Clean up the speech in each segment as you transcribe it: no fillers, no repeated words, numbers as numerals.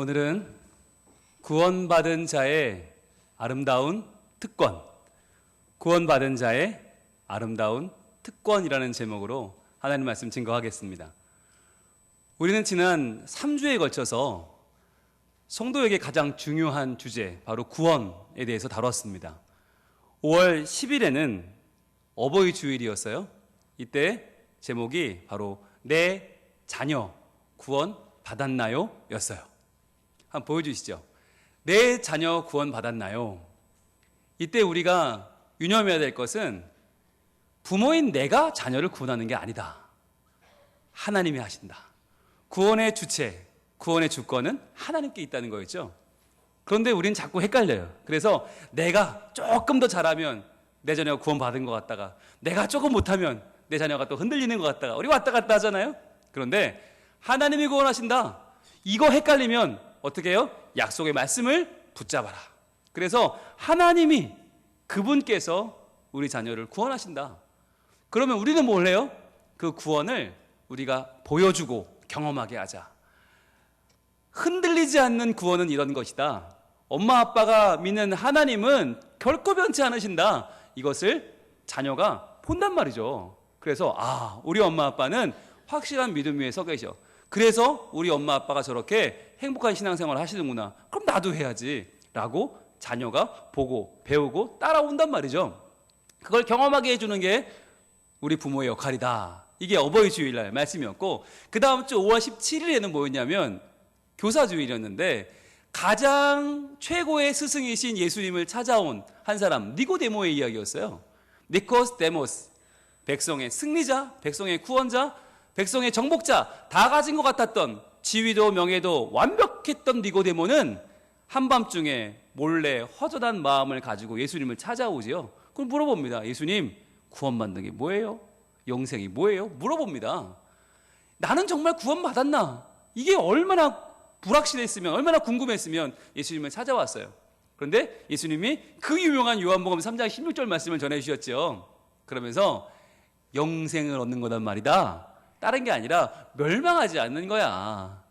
오늘은 구원받은 자의 아름다운 특권, 구원받은 자의 아름다운 특권이라는 제목으로 하나님 말씀 증거하겠습니다. 우리는 지난 3주에 걸쳐서 성도에게 가장 중요한 주제, 바로 구원에 대해서 다뤘습니다. 5월 10일에는 어버이 주일이었어요. 이때 제목이 바로 내 자녀 구원 받았나요? 였어요. 한번 보여주시죠. 내 자녀 구원 받았나요? 이때 우리가 유념해야 될 것은 부모인 내가 자녀를 구원하는 게 아니다. 하나님이 하신다. 구원의 주체, 구원의 주권은 하나님께 있다는 거였죠. 그런데 우린 자꾸 헷갈려요. 그래서 내가 조금 더 잘하면 내 자녀가 구원받은 것 같다가 내가 조금 못하면 내 자녀가 또 흔들리는 것 같다가 우리 왔다 갔다 하잖아요. 그런데 하나님이 구원하신다. 이거 헷갈리면 어떻게 해요? 약속의 말씀을 붙잡아라. 그래서 하나님이 그분께서 우리 자녀를 구원하신다. 그러면 우리는 뭘 해요? 그 구원을 우리가 보여주고 경험하게 하자. 흔들리지 않는 구원은 이런 것이다. 엄마 아빠가 믿는 하나님은 결코 변치 않으신다. 이것을 자녀가 본단 말이죠. 그래서 우리 엄마 아빠는 확실한 믿음 위에 서 계셔. 그래서 우리 엄마 아빠가 저렇게 행복한 신앙생활을 하시는구나. 그럼 나도 해야지 라고 자녀가 보고 배우고 따라온단 말이죠. 그걸 경험하게 해주는 게 우리 부모의 역할이다. 이게 어버이 주일날 말씀이었고, 그 다음 주 5월 17일에는 뭐였냐면 교사주일이었는데 가장 최고의 스승이신 예수님을 찾아온 한 사람 니고데모의 이야기였어요. 니코데모스, 백성의 승리자, 백성의 구원자, 백성의 정복자, 다 가진 것 같았던 지위도 명예도 완벽했던 니고데모는 한밤중에 몰래 허전한 마음을 가지고 예수님을 찾아오지요. 그럼 물어봅니다. 예수님, 구원받는 게 뭐예요? 영생이 뭐예요? 물어봅니다. 나는 정말 구원받았나? 이게 얼마나 불확실했으면, 얼마나 궁금했으면 예수님을 찾아왔어요. 그런데 예수님이 그 유명한 요한복음 3장 16절 말씀을 전해주셨죠. 그러면서 영생을 얻는 거란 말이다. 다른 게 아니라 멸망하지 않는 거야.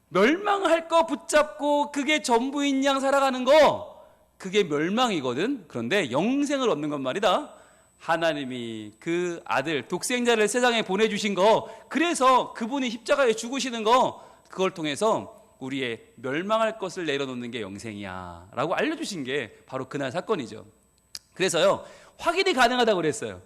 멸망할 거 붙잡고 그게 전부인 양 살아가는 거, 그게 멸망이거든. 그런데 영생을 얻는 건 말이다. 하나님이 그 아들 독생자를 세상에 보내주신 거, 그래서 그분이 십자가에 죽으시는 거, 그걸 통해서 우리의 멸망할 것을 내려놓는 게 영생이야 라고 알려주신 게 바로 그날 사건이죠. 그래서요, 확인이 가능하다고 그랬어요.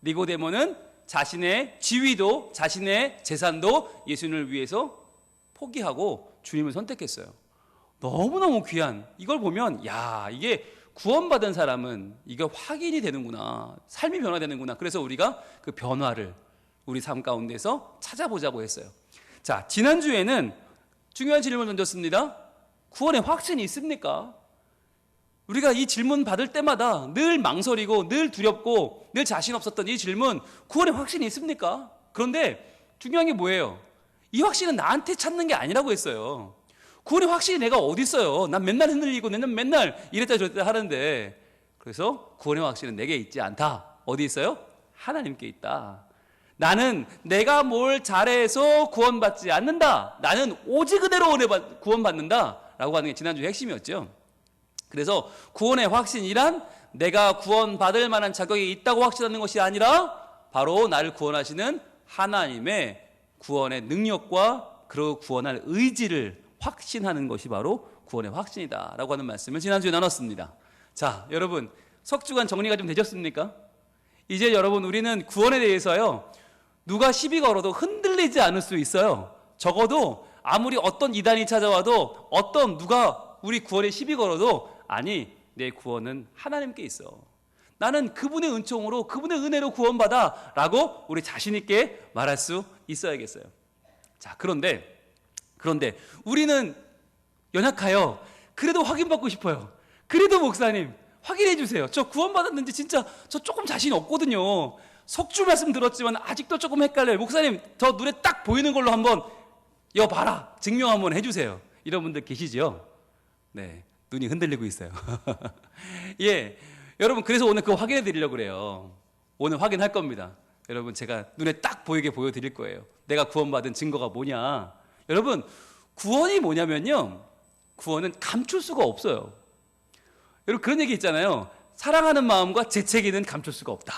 니고데모는 자신의 지위도 자신의 재산도 예수님을 위해서 포기하고 주님을 선택했어요. 너무너무 귀한, 이걸 보면 이게 구원받은 사람은 이게 확인이 되는구나, 삶이 변화되는구나. 그래서 우리가 그 변화를 우리 삶 가운데서 찾아보자고 했어요. 자, 지난주에는 중요한 질문을 던졌습니다. 구원의 확신이 있습니까? 우리가 이 질문 받을 때마다 늘 망설이고 늘 두렵고 늘 자신 없었던 이 질문, 구원의 확신이 있습니까? 그런데 중요한 게 뭐예요? 이 확신은 나한테 찾는 게 아니라고 했어요. 구원의 확신이 내가 어디 있어요? 난 맨날 흔들리고 난 맨날 이랬다 저랬다 하는데, 그래서 구원의 확신은 내게 있지 않다. 어디 있어요? 하나님께 있다. 나는 내가 뭘 잘해서 구원받지 않는다. 나는 오직 은혜로 구원받는다 라고 하는 게 지난주의 핵심이었죠. 그래서 구원의 확신이란 내가 구원받을 만한 자격이 있다고 확신하는 것이 아니라 바로 나를 구원하시는 하나님의 구원의 능력과 그 구원할 의지를 확신하는 것이 바로 구원의 확신이다 라고 하는 말씀을 지난주에 나눴습니다. 자, 여러분, 석주간 정리가 좀 되셨습니까? 이제 여러분, 우리는 구원에 대해서요, 누가 시비 걸어도 흔들리지 않을 수 있어요. 적어도 아무리 어떤 이단이 찾아와도 누가 우리 구원에 시비 걸어도, 아니, 내 구원은 하나님께 있어. 나는 그분의 은총으로, 그분의 은혜로 구원받아 라고 우리 자신 있게 말할 수 있어야겠어요. 자, 그런데 우리는 연약하여. 그래도 확인받고 싶어요. 그래도 목사님 확인해 주세요. 저 구원받았는지 진짜 저 조금 자신이 없거든요. 석주 말씀 들었지만 아직도 조금 헷갈려요. 목사님, 저 눈에 딱 보이는 걸로 한번 봐라, 증명 한번 해주세요. 이런 분들 계시죠? 네, 눈이 흔들리고 있어요. 예, 여러분, 그래서 오늘 그거 확인해 드리려고 그래요. 오늘 확인할 겁니다. 여러분, 제가 눈에 딱 보이게 보여드릴 거예요. 내가 구원받은 증거가 뭐냐. 여러분, 구원이 뭐냐면요, 구원은 감출 수가 없어요. 여러분 그런 얘기 있잖아요. 사랑하는 마음과 재채기는 감출 수가 없다.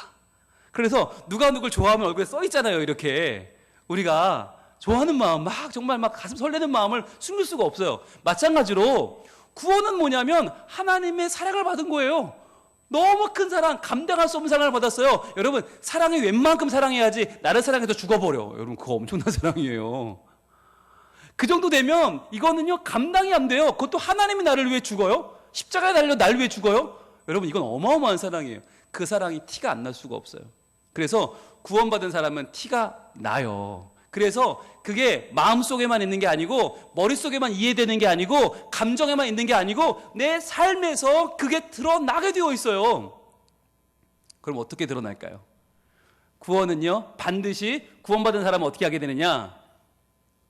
그래서 누가 누굴 좋아하면 얼굴에 써 있잖아요. 이렇게 우리가 좋아하는 마음, 막 정말 막 가슴 설레는 마음을 숨길 수가 없어요. 마찬가지로 구원은 뭐냐면 하나님의 사랑을 받은 거예요. 너무 큰 사랑, 감당할 수 없는 사랑을 받았어요. 여러분 사랑이 웬만큼 사랑해야지 나를 사랑해서 죽어버려. 여러분 그거 엄청난 사랑이에요. 그 정도 되면 이거는요 감당이 안 돼요. 그것도 하나님이 나를 위해 죽어요? 십자가에 달려 나를 위해 죽어요? 여러분 이건 어마어마한 사랑이에요. 그 사랑이 티가 안 날 수가 없어요. 그래서 구원받은 사람은 티가 나요. 그래서 그게 마음속에만 있는 게 아니고 머릿속에만 이해되는 게 아니고 감정에만 있는 게 아니고 내 삶에서 그게 드러나게 되어 있어요. 그럼 어떻게 드러날까요? 구원은요 반드시 구원받은 사람은 어떻게 하게 되느냐?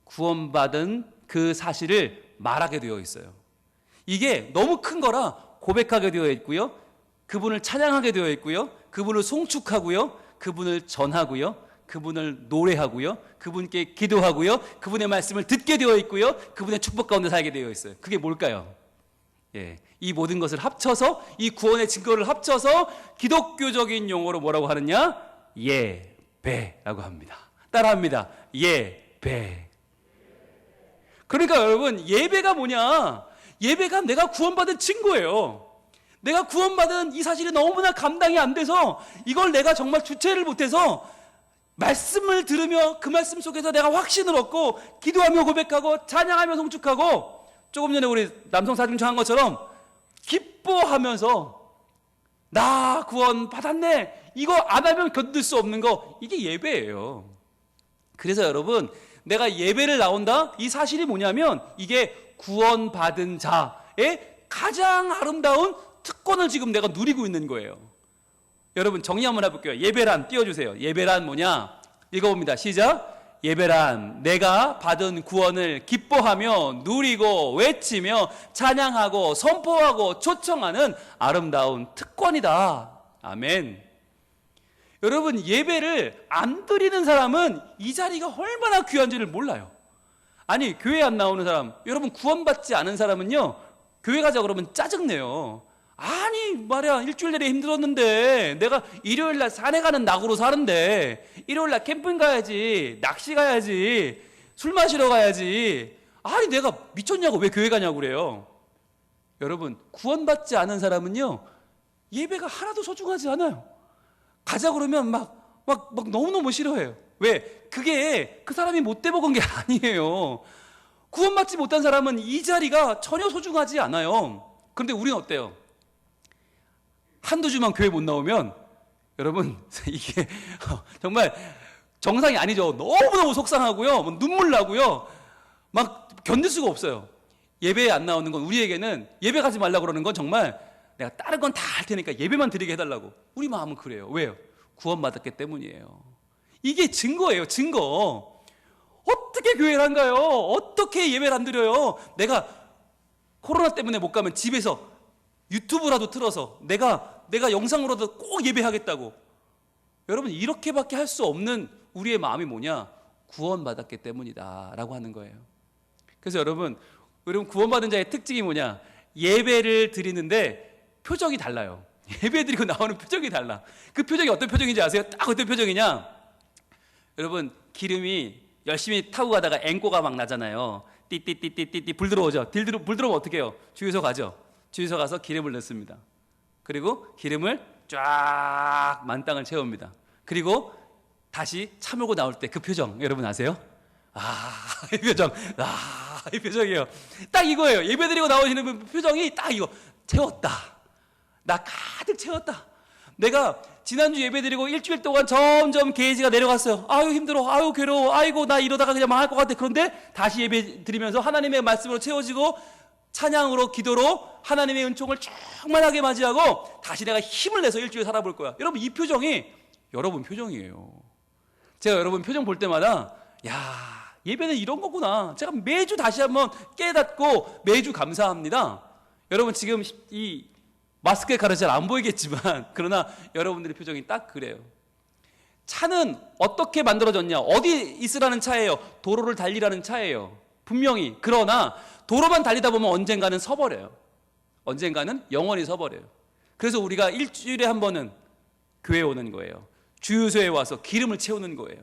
구원받은 그 사실을 말하게 되어 있어요. 이게 너무 큰 거라 고백하게 되어 있고요, 그분을 찬양하게 되어 있고요, 그분을 송축하고요, 그분을 전하고요, 그분을 노래하고요, 그분께 기도하고요, 그분의 말씀을 듣게 되어 있고요, 그분의 축복 가운데 살게 되어 있어요. 그게 뭘까요? 이 모든 것을 합쳐서, 이 구원의 증거를 합쳐서 기독교적인 용어로 뭐라고 하느냐? 예배라고 합니다. 따라합니다. 예배. 그러니까 여러분 예배가 뭐냐? 예배가 내가 구원받은 증거예요. 내가 구원받은 이 사실이 너무나 감당이 안 돼서 이걸 내가 정말 주체를 못해서 말씀을 들으며 그 말씀 속에서 내가 확신을 얻고 기도하며 고백하고 찬양하며 송축하고 조금 전에 우리 남성 사중창 한 것처럼 기뻐하면서 나 구원 받았네, 이거 안 하면 견딜 수 없는 거, 이게 예배예요. 그래서 여러분 내가 예배를 나온다, 이 사실이 뭐냐면 이게 구원받은 자의 가장 아름다운 특권을 지금 내가 누리고 있는 거예요. 여러분 정리 한번 해볼게요. 예배란 띄워주세요. 예배란 뭐냐? 읽어봅니다. 시작. 예배란 내가 받은 구원을 기뻐하며 누리고 외치며 찬양하고 선포하고 초청하는 아름다운 특권이다. 아멘. 여러분 예배를 안 드리는 사람은 이 자리가 얼마나 귀한지를 몰라요. 아니 교회 안 나오는 사람, 여러분 구원받지 않은 사람은요 교회 가자 그러면 짜증내요. 아니 말이야 일주일 내내 힘들었는데 내가 일요일날 산에 가는 낙으로 사는데 일요일날 캠핑 가야지, 낚시 가야지, 술 마시러 가야지, 아니 내가 미쳤냐고 왜 교회 가냐고 그래요. 여러분 구원받지 않은 사람은요 예배가 하나도 소중하지 않아요. 가자 그러면 막 너무너무 싫어해요. 왜? 그게 그 사람이 못돼 먹은 게 아니에요. 구원받지 못한 사람은 이 자리가 전혀 소중하지 않아요. 그런데 우리는 어때요? 한두 주만 교회 못 나오면 여러분 이게 정말 정상이 아니죠. 너무너무 속상하고요, 눈물 나고요, 막 견딜 수가 없어요. 예배에 안 나오는 건 우리에게는, 예배 가지 말라고 그러는 건 정말 내가 다른 건 다 할 테니까 예배만 드리게 해달라고. 우리 마음은 그래요. 왜요? 구원받았기 때문이에요. 이게 증거예요. 증거. 어떻게 교회를 안 가요? 어떻게 예배를 안 드려요? 내가 코로나 때문에 못 가면 집에서 유튜브라도 틀어서 내가 영상으로도 꼭 예배하겠다고. 여러분 이렇게밖에 할 수 없는 우리의 마음이 뭐냐? 구원받았기 때문이다 라고 하는 거예요. 그래서 여러분 구원받은 자의 특징이 뭐냐? 예배를 드리는데 표정이 달라요. 예배 드리고 나오는 표정이 달라. 그 표정이 어떤 표정인지 아세요? 딱 어떤 표정이냐? 여러분 기름이 열심히 타고 가다가 앵꼬가 막 나잖아요. 띠띠띠띠띠 불 들어오죠. 불 들어오면 어떻게 해요? 주유소 가죠. 주유소 가서 기름을 넣습니다. 그리고 기름을 쫙 만땅을 채웁니다. 그리고 다시 차 몰고 나올 때 그 표정 여러분 아세요? 이 표정, 이 표정이에요. 딱 이거예요. 예배 드리고 나오시는 표정이 딱 이거. 채웠다. 나 가득 채웠다. 내가 지난주 예배 드리고 일주일 동안 점점 게이지가 내려갔어요. 아유 힘들어, 아유 괴로워, 아이고 나 이러다가 그냥 망할 것 같아. 그런데 다시 예배 드리면서 하나님의 말씀으로 채워지고 찬양으로 기도로 하나님의 은총을 충만하게 맞이하고 다시 내가 힘을 내서 일주일 살아볼 거야. 여러분 이 표정이 여러분 표정이에요. 제가 여러분 표정 볼 때마다 예배는 이런 거구나. 제가 매주 다시 한번 깨닫고 매주 감사합니다. 여러분 지금 이 마스크에 가려 잘 안 보이겠지만 그러나 여러분들의 표정이 딱 그래요. 차는 어떻게 만들어졌냐? 어디 있으라는 차예요? 도로를 달리라는 차예요. 분명히. 그러나 도로만 달리다 보면 언젠가는 서버려요. 언젠가는 영원히 서버려요. 그래서 우리가 일주일에 한 번은 교회에 오는 거예요. 주유소에 와서 기름을 채우는 거예요.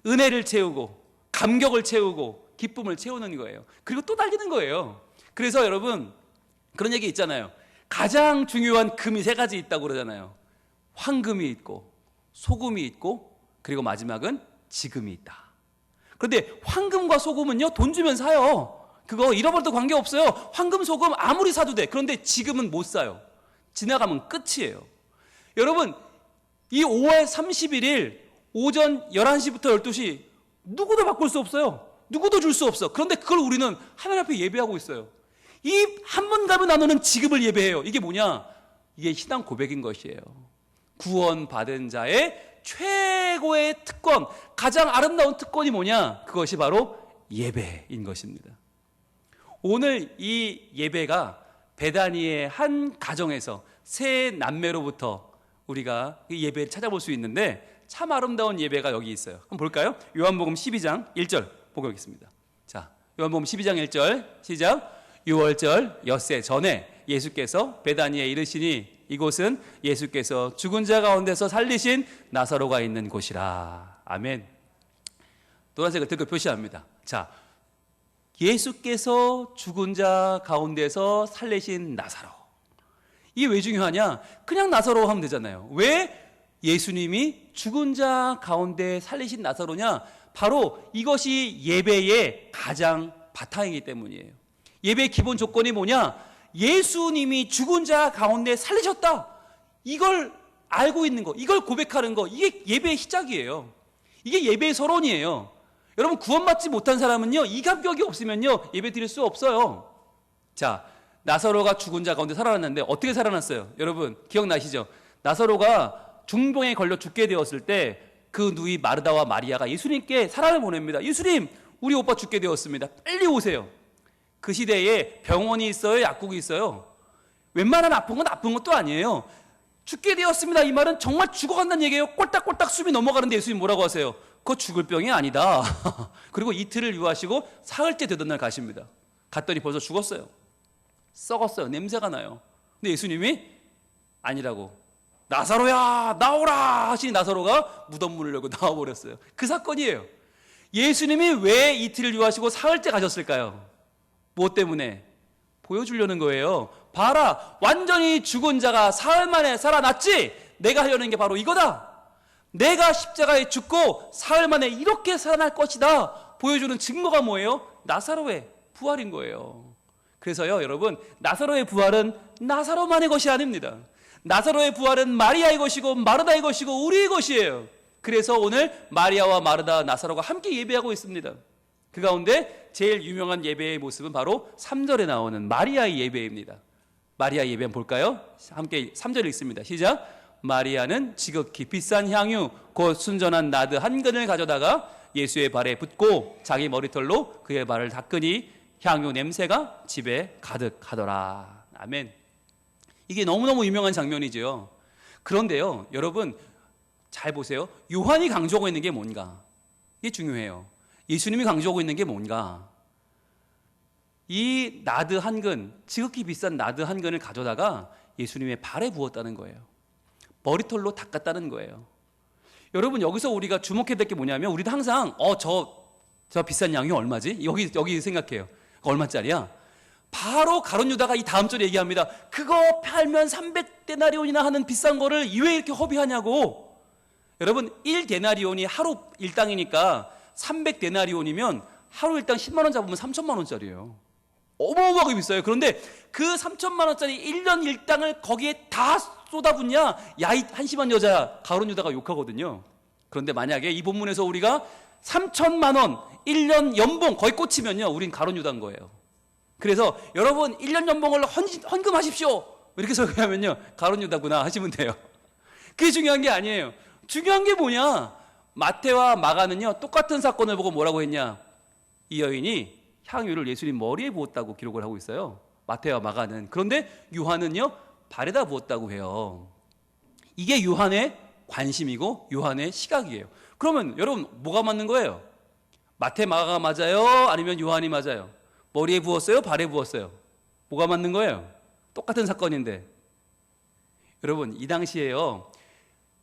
은혜를 채우고 감격을 채우고 기쁨을 채우는 거예요. 그리고 또 달리는 거예요. 그래서 여러분 그런 얘기 있잖아요. 가장 중요한 금이 세 가지 있다고 그러잖아요. 황금이 있고 소금이 있고 그리고 마지막은 지금이 있다. 그런데 황금과 소금은요, 돈 주면 사요. 그거 잃어버려도 관계없어요. 황금, 소금 아무리 사도 돼. 그런데 지금은 못 사요. 지나가면 끝이에요. 여러분, 이 5월 31일 오전 11시부터 12시 누구도 바꿀 수 없어요. 누구도 줄 수 없어. 그런데 그걸 우리는 하나님 앞에 예배하고 있어요. 이 한 번 가면 나누는 지급을 예배해요. 이게 뭐냐? 이게 신앙 고백인 것이에요. 구원받은 자의 최고의 특권, 가장 아름다운 특권이 뭐냐? 그것이 바로 예배인 것입니다. 오늘 이 예배가 베다니의 한 가정에서 세 남매로부터 우리가 이 예배를 찾아볼 수 있는데 참 아름다운 예배가 여기 있어요. 한번 볼까요? 요한복음 12장 1절 보고 있겠습니다. 자, 요한복음 12장 1절 시작. 6월절 엿새 전에 예수께서 베다니에 이르시니 이곳은 예수께서 죽은 자 가운데서 살리신 나사로가 있는 곳이라. 아멘. 노란색을 들고 표시합니다. 자, 예수께서 죽은 자 가운데서 살리신 나사로. 이게 왜 중요하냐? 그냥 나사로 하면 되잖아요. 왜 예수님이 죽은 자 가운데 살리신 나사로냐? 바로 이것이 예배의 가장 바탕이기 때문이에요. 예배의 기본 조건이 뭐냐? 예수님이 죽은 자 가운데 살리셨다. 이걸 알고 있는 거, 이걸 고백하는 거, 이게 예배의 시작이에요. 이게 예배의 서론이에요. 여러분, 구원받지 못한 사람은요, 이 감격이 없으면요, 예배 드릴 수 없어요. 자, 나사로가 죽은 자 가운데 살아났는데 어떻게 살아났어요? 여러분, 기억나시죠? 나사로가 중병에 걸려 죽게 되었을 때 그 누이 마르다와 마리아가 예수님께 사람을 보냅니다. 예수님, 우리 오빠 죽게 되었습니다. 빨리 오세요. 그 시대에 병원이 있어요? 약국이 있어요? 웬만한 아픈 건 아픈 것도 아니에요. 죽게 되었습니다. 이 말은 정말 죽어간다는 얘기예요. 꼴딱꼴딱 숨이 넘어가는데 예수님 뭐라고 하세요? 그거 죽을 병이 아니다. 그리고 이틀을 유하시고 사흘째 되던 날 가십니다. 갔더니 벌써 죽었어요. 썩었어요. 냄새가 나요. 근데 예수님이 아니라고. 나사로야 나오라 하시니 나사로가 무덤 문을 열고 나와버렸어요. 그 사건이에요. 예수님이 왜 이틀을 유하시고 사흘째 가셨을까요? 무엇 때문에? 보여주려는 거예요. 봐라, 완전히 죽은 자가 사흘 만에 살아났지? 내가 하려는 게 바로 이거다. 내가 십자가에 죽고 사흘 만에 이렇게 살아날 것이다 보여주는 증거가 뭐예요? 나사로의 부활인 거예요. 그래서요, 여러분, 나사로의 부활은 나사로만의 것이 아닙니다. 나사로의 부활은 마리아의 것이고 마르다의 것이고 우리의 것이에요. 그래서 오늘 마리아와 마르다, 나사로가 함께 예배하고 있습니다. 그 가운데 제일 유명한 예배의 모습은 바로 3절에 나오는 마리아의 예배입니다. 마리아 예배 한번 볼까요? 함께 3절 읽습니다. 시작. 마리아는 지극히 비싼 향유 곧 순전한 나드 한 근을 가져다가 예수의 발에 붓고 자기 머리털로 그의 발을 닦으니 향유 냄새가 집에 가득하더라. 아멘. 이게 너무너무 유명한 장면이죠. 그런데요, 여러분 잘 보세요. 요한이 강조하고 있는 게 뭔가? 이게 중요해요. 예수님이 강조하고 있는 게 뭔가? 이 나드 한 근, 지극히 비싼 나드 한 근을 가져다가 예수님의 발에 부었다는 거예요. 머리털로 닦았다는 거예요. 여러분, 여기서 우리가 주목해야 될 게 뭐냐면, 우리도 항상 저 비싼 양이 얼마지? 여기 생각해요. 얼마짜리야? 바로 가룟 유다가 이 다음 절에 얘기합니다. 그거 팔면 300데나리온이나 하는 비싼 거를 왜 이렇게 허비하냐고. 여러분, 1데나리온이 하루 일당이니까 300데나리온이면 하루 일당 10만 원 잡으면 3천만 원짜리예요. 어마어마하게 비싸요. 그런데 그 3천만 원짜리 1년 일당을 거기에 다 쏟아붓냐? 야, 이 한심한 여자야. 가룟 유다가 욕하거든요. 그런데 만약에 이 본문에서 우리가 3천만 원 1년 연봉 거의 꽂히면요, 우린 가룟 유다인 거예요. 그래서 여러분 1년 연봉을 헌금하십시오 이렇게 설교하면요, 가룟 유다구나 하시면 돼요. 그게 중요한 게 아니에요. 중요한 게 뭐냐? 마태와 마가는요, 똑같은 사건을 보고 뭐라고 했냐? 이 여인이 향유를 예수님 머리에 부었다고 기록을 하고 있어요. 마태와 마가는. 그런데 요한은요, 발에다 부었다고 해요. 이게 요한의 관심이고 요한의 시각이에요. 그러면 여러분 뭐가 맞는 거예요? 마태 마가가 맞아요? 아니면 요한이 맞아요? 머리에 부었어요? 발에 부었어요? 뭐가 맞는 거예요? 똑같은 사건인데. 여러분, 이 당시에요,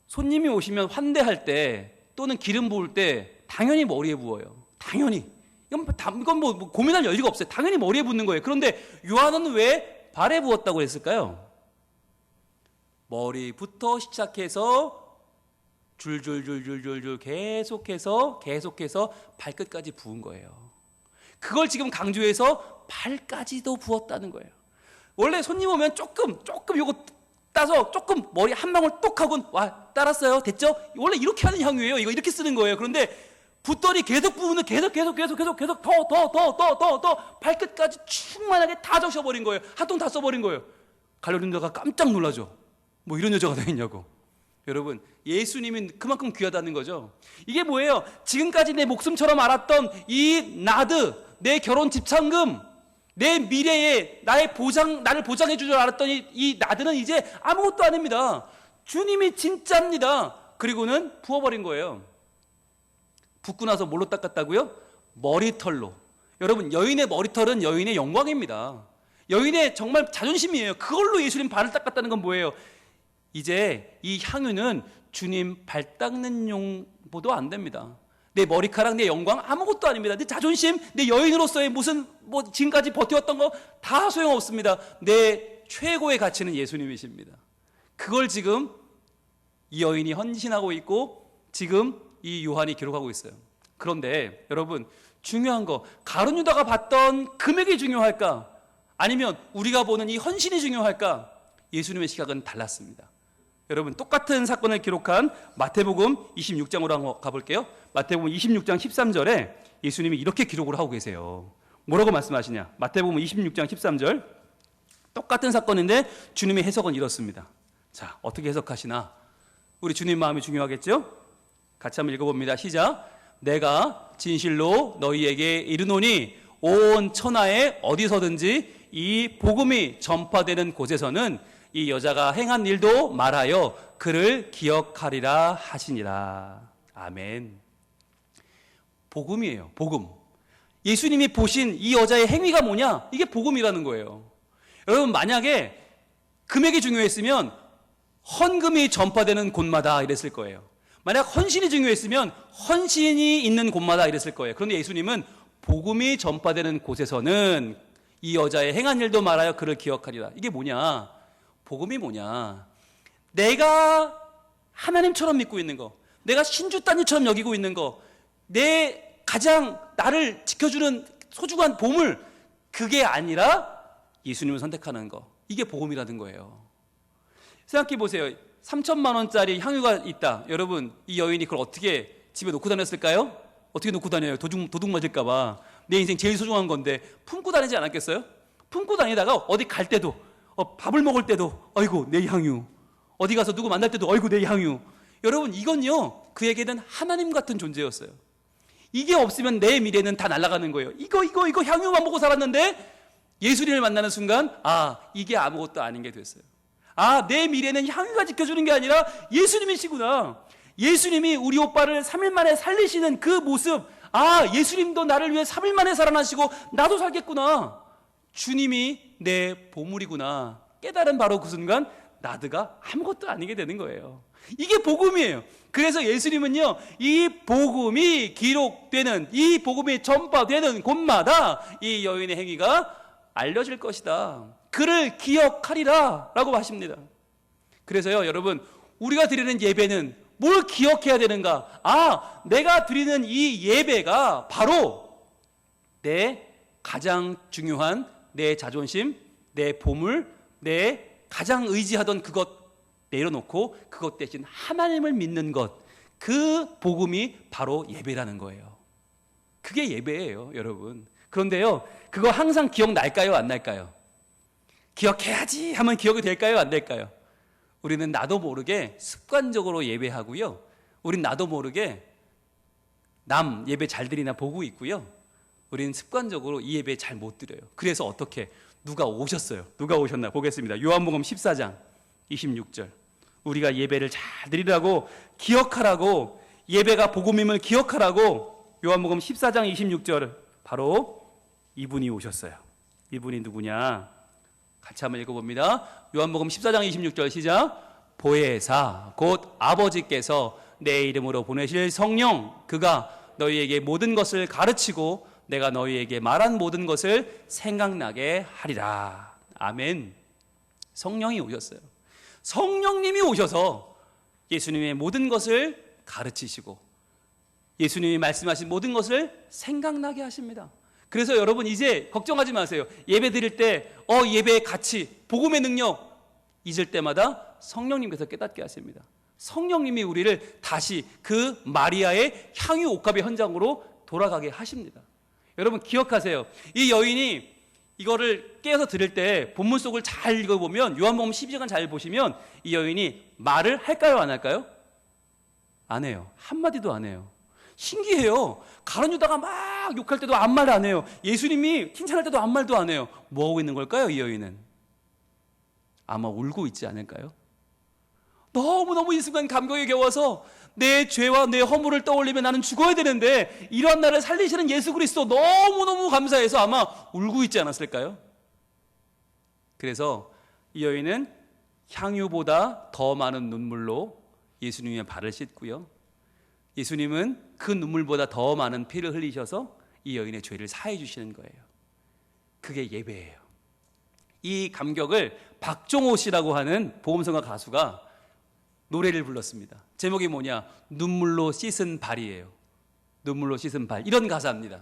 손님이 오시면 환대할 때 또는 기름 부을 때 당연히 머리에 부어요. 당연히. 이건 뭐 고민할 여지가 없어요. 당연히 머리에 붓는 거예요. 그런데 요한은 왜 발에 부었다고 했을까요? 머리부터 시작해서 줄줄줄줄줄줄 계속해서 발끝까지 부은 거예요. 그걸 지금 강조해서 발까지도 부었다는 거예요. 원래 손님 오면 조금 요거 따서 조금 머리 한 방울 똑 하고 와 따랐어요 됐죠? 원래 이렇게 하는 향유예요. 이거 이렇게 쓰는 거예요. 그런데 붓더니 계속 부으면 계속 더 발끝까지 충만하게 다 적셔버린 거예요. 한 통 다 써버린 거예요. 갈로린더가 깜짝 놀라죠. 뭐 이런 여자가 되겠냐고. 여러분, 예수님이 그만큼 귀하다는 거죠. 이게 뭐예요? 지금까지 내 목숨처럼 알았던 이 나드, 내 결혼 집착금, 내 미래에 나를 보장해 줄 줄 알았던 이 나드는 이제 아무것도 아닙니다. 주님이 진짜입니다. 그리고는 부어버린 거예요. 붓고 나서 뭘로 닦았다고요? 머리털로. 여러분, 여인의 머리털은 여인의 영광입니다. 여인의 정말 자존심이에요. 그걸로 예수님 발을 닦았다는 건 뭐예요? 이제 이 향유는 주님 발 닦는 용보도 안 됩니다. 내 머리카락, 내 영광 아무것도 아닙니다. 내 자존심, 내 여인으로서의 무슨 지금까지 버텨왔던 거 다 소용없습니다. 내 최고의 가치는 예수님이십니다. 그걸 지금 이 여인이 헌신하고 있고 지금 이 요한이 기록하고 있어요. 그런데 여러분, 중요한 거, 가룟 유다가 받던 금액이 중요할까? 아니면 우리가 보는 이 헌신이 중요할까? 예수님의 시각은 달랐습니다. 여러분, 똑같은 사건을 기록한 마태복음 26장으로 한번 가볼게요. 마태복음 26장 13절에 예수님이 이렇게 기록을 하고 계세요. 뭐라고 말씀하시냐? 마태복음 26장 13절. 똑같은 사건인데 주님의 해석은 이렇습니다. 자, 어떻게 해석하시나? 우리 주님 마음이 중요하겠죠? 같이 한번 읽어봅니다. 시작. 내가 진실로 너희에게 이르노니 온 천하에 어디서든지 이 복음이 전파되는 곳에서는 이 여자가 행한 일도 말하여 그를 기억하리라 하시니라. 아멘. 복음이에요. 복음. 예수님이 보신 이 여자의 행위가 뭐냐? 이게 복음이라는 거예요. 여러분, 만약에 금액이 중요했으면 헌금이 전파되는 곳마다 이랬을 거예요. 만약 헌신이 중요했으면 헌신이 있는 곳마다 이랬을 거예요. 그런데 예수님은 복음이 전파되는 곳에서는 이 여자의 행한 일도 말하여 그를 기억하리라. 이게 뭐냐? 복음이 뭐냐? 내가 하나님처럼 믿고 있는 거, 내가 신주 따님처럼 여기고 있는 거, 내 가장 나를 지켜주는 소중한 보물, 그게 아니라 예수님을 선택하는 거. 이게 복음이라는 거예요. 생각해 보세요. 3천만 원짜리 향유가 있다. 여러분, 이 여인이 그걸 어떻게 집에 놓고 다녔을까요? 어떻게 놓고 다녀요? 도둑 맞을까 봐. 내 인생 제일 소중한 건데 품고 다니지 않았겠어요? 품고 다니다가 어디 갈 때도, 밥을 먹을 때도 아이고 내 향유, 어디 가서 누구 만날 때도 아이고 내 향유. 여러분, 이건요 그에게는 하나님 같은 존재였어요. 이게 없으면 내 미래는 다 날아가는 거예요. 이거 향유만 먹고 살았는데 예수님을 만나는 순간 이게 아무것도 아닌 게 됐어요. 내 미래는 향유가 지켜주는 게 아니라 예수님이시구나. 예수님이 우리 오빠를 3일 만에 살리시는 그 모습, 예수님도 나를 위해 3일 만에 살아나시고 나도 살겠구나. 주님이 내 보물이구나. 깨달은 바로 그 순간 나드가 아무것도 아니게 되는 거예요. 이게 복음이에요. 그래서 예수님은요, 이 복음이 기록되는, 이 복음이 전파되는 곳마다 이 여인의 행위가 알려질 것이다. 그를 기억하리라 라고 하십니다. 그래서요, 여러분, 우리가 드리는 예배는 뭘 기억해야 되는가? 내가 드리는 이 예배가 바로 내 가장 중요한 내 자존심, 내 보물, 내 가장 의지하던 그것 내려놓고 그것 대신 하나님을 믿는 것, 그 복음이 바로 예배라는 거예요. 그게 예배예요, 여러분. 그런데요, 그거 항상 기억날까요, 안 날까요? 기억해야지 하면 기억이 될까요, 안 될까요? 우리는 나도 모르게 습관적으로 예배하고요, 우린 나도 모르게 남 예배 잘 드리나 보고 있고요, 우리는 습관적으로 이 예배 잘 못 드려요. 그래서 어떻게? 누가 오셨어요. 누가 오셨나 보겠습니다. 요한복음 14장 26절. 우리가 예배를 잘 드리라고, 기억하라고, 예배가 복음임을 기억하라고 요한복음 14장 26절 바로 이분이 오셨어요. 이분이 누구냐? 같이 한번 읽어봅니다. 요한복음 14장 26절 시작. 보혜사 곧 아버지께서 내 이름으로 보내실 성령, 그가 너희에게 모든 것을 가르치고 내가 너희에게 말한 모든 것을 생각나게 하리라. 아멘. 성령이 오셨어요. 성령님이 오셔서 예수님의 모든 것을 가르치시고 예수님이 말씀하신 모든 것을 생각나게 하십니다. 그래서 여러분 이제 걱정하지 마세요. 예배 드릴 때 예배의 가치, 복음의 능력 잊을 때마다 성령님께서 깨닫게 하십니다. 성령님이 우리를 다시 그 마리아의 향유 옥합의 현장으로 돌아가게 하십니다. 여러분 기억하세요. 이 여인이 이거를 깨어서 들을 때 본문 속을 잘 읽어보면, 요한복음 12장 잘 보시면 이 여인이 말을 할까요 안 할까요? 안 해요. 한마디도 안 해요. 신기해요. 가룟 유다가 막 욕할 때도 아무 말 안 해요. 예수님이 칭찬할 때도 아무 말도 안 해요. 뭐 하고 있는 걸까요? 이 여인은 아마 울고 있지 않을까요? 너무너무 이 순간 감격에 겨워서 내 죄와 내 허물을 떠올리며 나는 죽어야 되는데 이러한 나를 살리시는 예수 그리스도 너무너무 감사해서 아마 울고 있지 않았을까요? 그래서 이 여인은 향유보다 더 많은 눈물로 예수님의 발을 씻고요, 예수님은 그 눈물보다 더 많은 피를 흘리셔서 이 여인의 죄를 사해 주시는 거예요. 그게 예배예요. 이 감격을 박종호 씨라고 하는 보험성가 가수가 노래를 불렀습니다. 제목이 뭐냐? 눈물로 씻은 발이에요. 눈물로 씻은 발. 이런 가사입니다.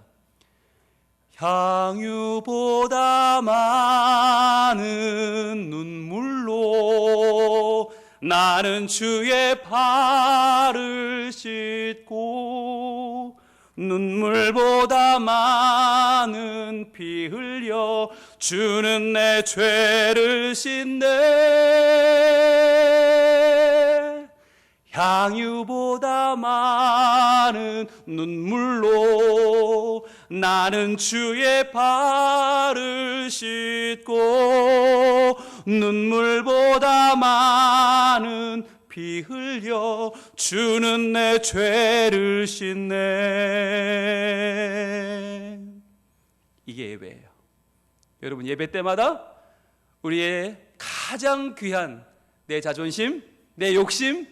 향유보다 많은 눈물로 나는 주의 발을 씻고 눈물보다 많은 피 흘려 주는 내 죄를 씻네. 향유보다 많은 눈물로 나는 주의 발을 씻고 눈물보다 많은 피 흘려 주는 내 죄를 씻네. 이게 예배예요. 여러분 예배 때마다 우리의 가장 귀한 내 자존심, 내 욕심,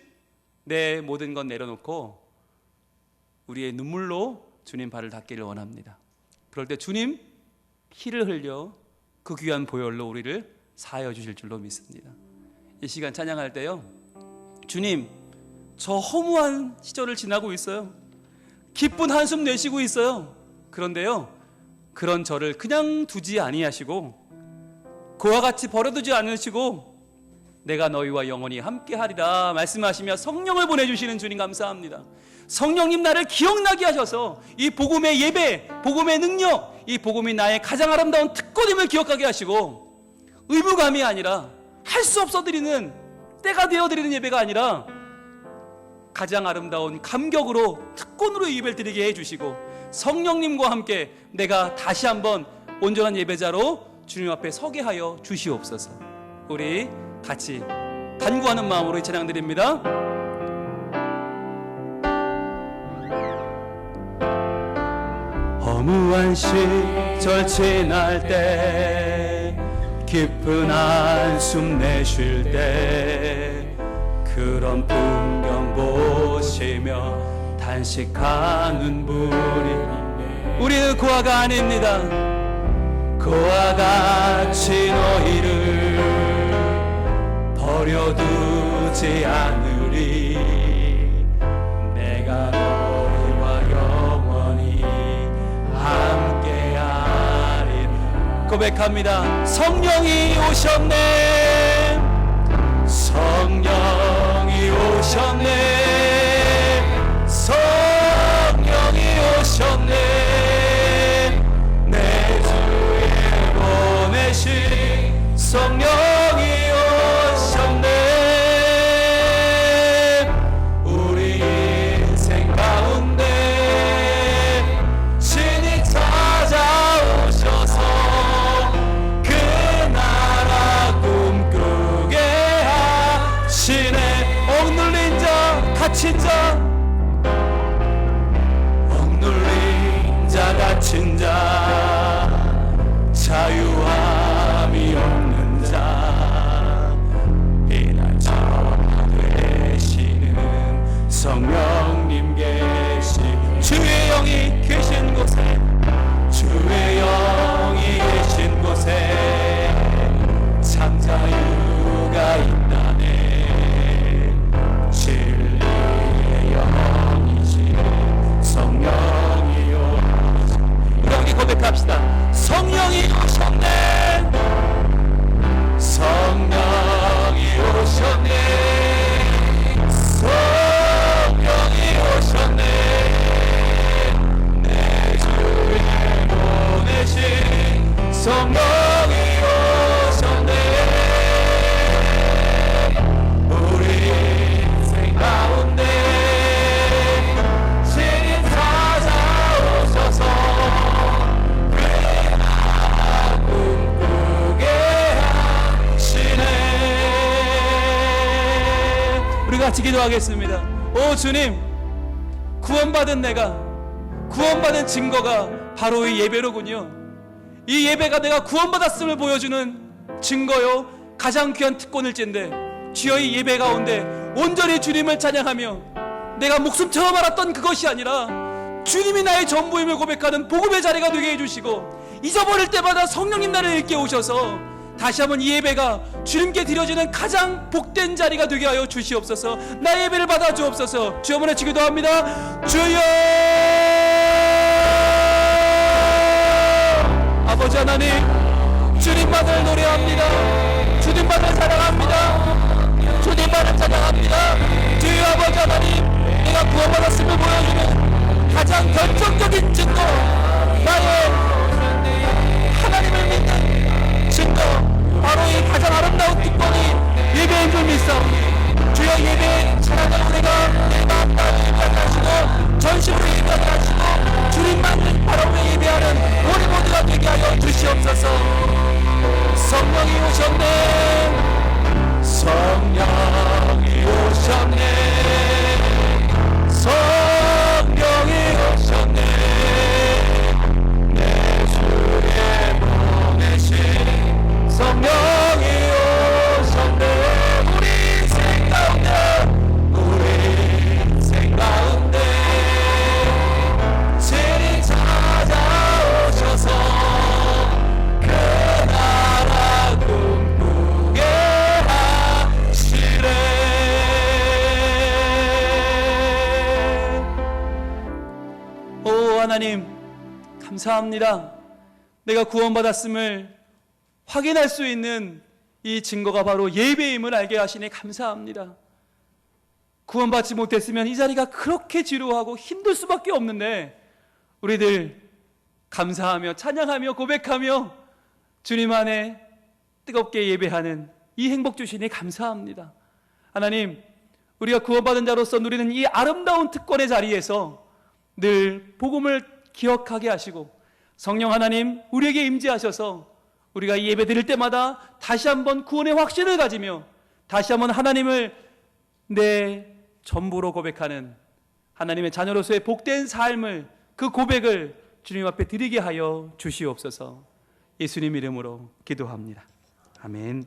내 모든 건 내려놓고 우리의 눈물로 주님 발을 닦기를 원합니다. 그럴 때 주님 피를 흘려 그 귀한 보혈로 우리를 사하여 주실 줄로 믿습니다. 이 시간 찬양할 때요, 주님 저 허무한 시절을 지나고 있어요. 기쁜 한숨 내쉬고 있어요. 그런데요, 그런 저를 그냥 두지 아니하시고 그와 같이 버려두지 않으시고 내가 너희와 영원히 함께하리라 말씀하시며 성령을 보내주시는 주님 감사합니다. 성령님 나를 기억나게 하셔서 이 복음의 예배, 복음의 능력, 이 복음이 나의 가장 아름다운 특권임을 기억하게 하시고 의무감이 아니라 할 수 없어 드리는, 때가 되어 드리는 예배가 아니라 가장 아름다운 감격으로 특권으로 예배를 드리게 해주시고 성령님과 함께 내가 다시 한번 온전한 예배자로 주님 앞에 서게 하여 주시옵소서. 우리 같이 간구하는 마음으로 이 찬양 드립니다. 허무한 시절 지날 때 깊은 한숨 내쉴 때 그런 풍경 보시며 단식하는 분이 우리는 그와가 아닙니다. 그와 같이 너희를 버려두지 않으리. 내가 너희와 영원히 함께하리. 고백합니다. 성령이 오셨네. 성령이 오셨네. 성령이 오셨네. 내 주에 보내신 성령이 오셨네. 우리 인생 가운데 신이 찾아오셔서 그 나라 꿈꾸게 하시네. 억눌린 자, 갇힌 자, 억눌린 오신 자, 자유함이 없는 자, 이날처럼 되시는 성령님 계시, 주의 영이 계신 곳에, 주의 영이 계신 곳에 참 자유가 있다네. 진리의 영이시네 성령이 오셨네. 우리 함께 고백합시다. 성령이 오셨네, 성령이 오셨네, 성령이 오셨네, 내 주에 보내신 성령이 오셨네. 우리 인생 가운데 신이 찾아오셔서 꿈꾸게 하시네. 우리 같이 기도하겠습니다. 오 주님, 구원받은 내가, 구원받은 증거가 바로 이 예배로군요. 이 예배가 내가 구원받았음을 보여주는 증거요, 가장 귀한 특권일진데, 주여 이 예배 가운데 온전히 주님을 찬양하며 내가 목숨처럼 알았던 그것이 아니라 주님이 나의 전부임을 고백하는 복음의 자리가 되게 해주시고, 잊어버릴 때마다 성령님 나를 일깨우셔서 다시 한번 이 예배가 주님께 드려지는 가장 복된 자리가 되게 하여 주시옵소서. 나의 예배를 받아 주옵소서. 주여 한번 외치기도 합니다. 주여, 아버지 하나님, 주님만을 노래합니다. 주님만을 사랑합니다. 주님만을 찬양합니다. 주여 아버지 하나님, 내가 구원받았음을 보여주는 가장 결정적인 증거, 나의 하나님을 믿는 증거, 바로 이 가장 아름다운 특권이 예배인 줄 믿사옵니다. 주여 예배의 찬양을 우리가 내 마음 다해 예배하게 하시고 전심으로 예배하게 하시고 주님만 바라보며 예배하는 우리 모두가 되게 하여 주시옵소서. 성령이 오셨네, 성령이 오셨네, 성령이 오셨네, 내 주에 보내신 성령이 오셨네. 우리 인생 가운데, 우리 인생 가운데 진리 찾아오셔서 그 나라 꿈꾸게 하시네. 오 하나님, 감사합니다. 내가 구원받았음을 확인할 수 있는 이 증거가 바로 예배임을 알게 하시니 감사합니다. 구원받지 못했으면 이 자리가 그렇게 지루하고 힘들 수밖에 없는데, 우리들 감사하며 찬양하며 고백하며 주님 안에 뜨겁게 예배하는 이 행복 주시니 감사합니다. 하나님, 우리가 구원받은 자로서 누리는 이 아름다운 특권의 자리에서 늘 복음을 기억하게 하시고, 성령 하나님 우리에게 임재하셔서 우리가 이 예배 드릴 때마다 다시 한번 구원의 확신을 가지며 다시 한번 하나님을 내 전부로 고백하는 하나님의 자녀로서의 복된 삶을, 그 고백을 주님 앞에 드리게 하여 주시옵소서. 예수님 이름으로 기도합니다. 아멘.